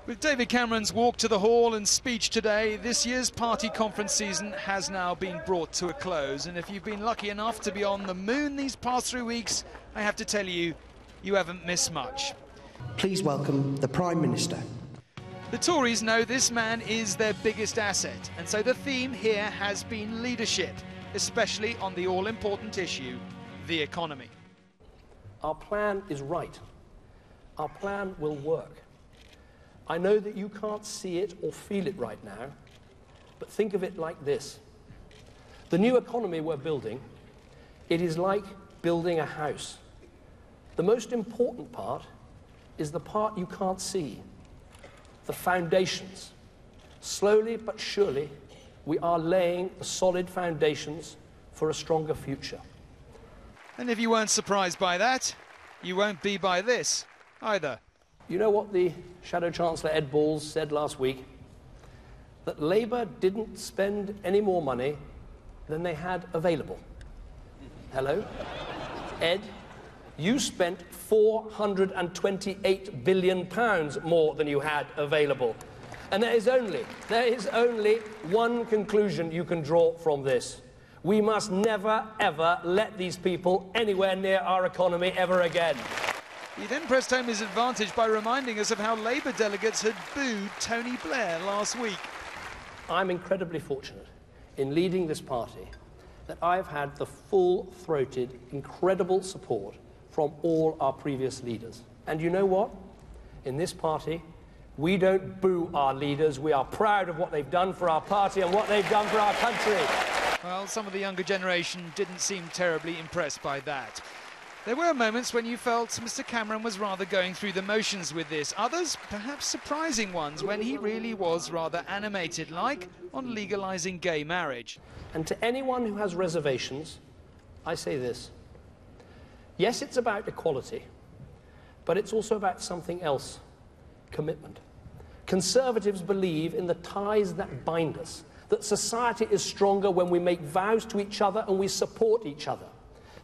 With David Cameron's walk to the hall and speech today, this year's party conference season has now been brought to a close. And if you've been lucky enough to be on the moon these past 3 weeks, I have to tell you, you haven't missed much. Please welcome the Prime Minister. The Tories know this man is their biggest asset, and so the theme here has been leadership, especially on the all-important issue, the economy. Our plan is right. Our plan will work. I know that you can't see it or feel it right now, but think of it like this. The new economy we're building, it is like building a house. The most important part is the part you can't see, the foundations. Slowly but surely, we are laying the solid foundations for a stronger future. And if you weren't surprised by that, you won't be by this either. You know what the Shadow Chancellor Ed Balls said last week? That Labour didn't spend any more money than they had available. Hello? Ed, you spent £428 billion more than you had available. And there is only one conclusion you can draw from this. We must never, ever let these people anywhere near our economy ever again. He then pressed home his advantage by reminding us of how Labour delegates had booed Tony Blair last week. I'm incredibly fortunate in leading this party that I've had the full-throated, incredible support from all our previous leaders. And you know what? In this party, we don't boo our leaders. We are proud of what they've done for our party and what they've done for our country. Well, some of the younger generation didn't seem terribly impressed by that. There were moments when you felt Mr. Cameron was rather going through the motions with this. Others, perhaps surprising ones, when he really was rather animated, like on legalising gay marriage. And to anyone who has reservations, I say this. Yes, it's about equality, but it's also about something else, commitment. Conservatives believe in the ties that bind us, that society is stronger when we make vows to each other and we support each other.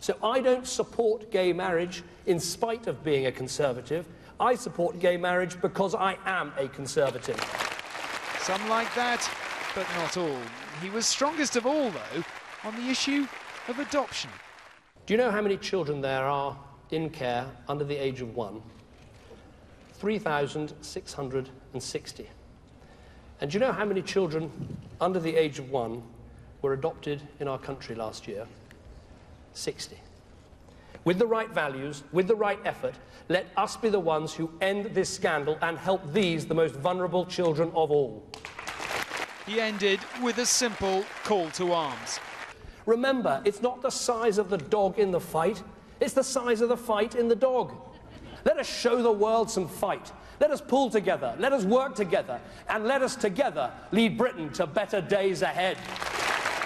So I don't support gay marriage in spite of being a Conservative. I support gay marriage because I am a Conservative. Some like that, but not all. He was strongest of all, though, on the issue of adoption. Do you know how many children there are in care under the age of 1? 3,660. And do you know how many children under the age of 1 were adopted in our country last year? 60. With the right values, with the right effort, let us be the ones who end this scandal and help these, the most vulnerable children of all. He ended with a simple call to arms. Remember, it's not the size of the dog in the fight, it's the size of the fight in the dog. Let us show the world some fight. Let us pull together, let us work together, and let us together lead Britain to better days ahead.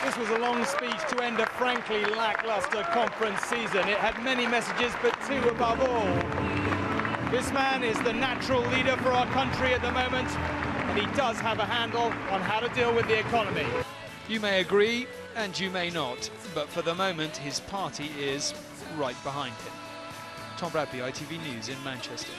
This was a long speech to end a frankly lacklustre conference season. It had many messages, but two above all. This man is the natural leader for our country at the moment, and he does have a handle on how to deal with the economy. You may agree, and you may not, but for the moment, his party is right behind him. Tom Bradby, ITV News in Manchester.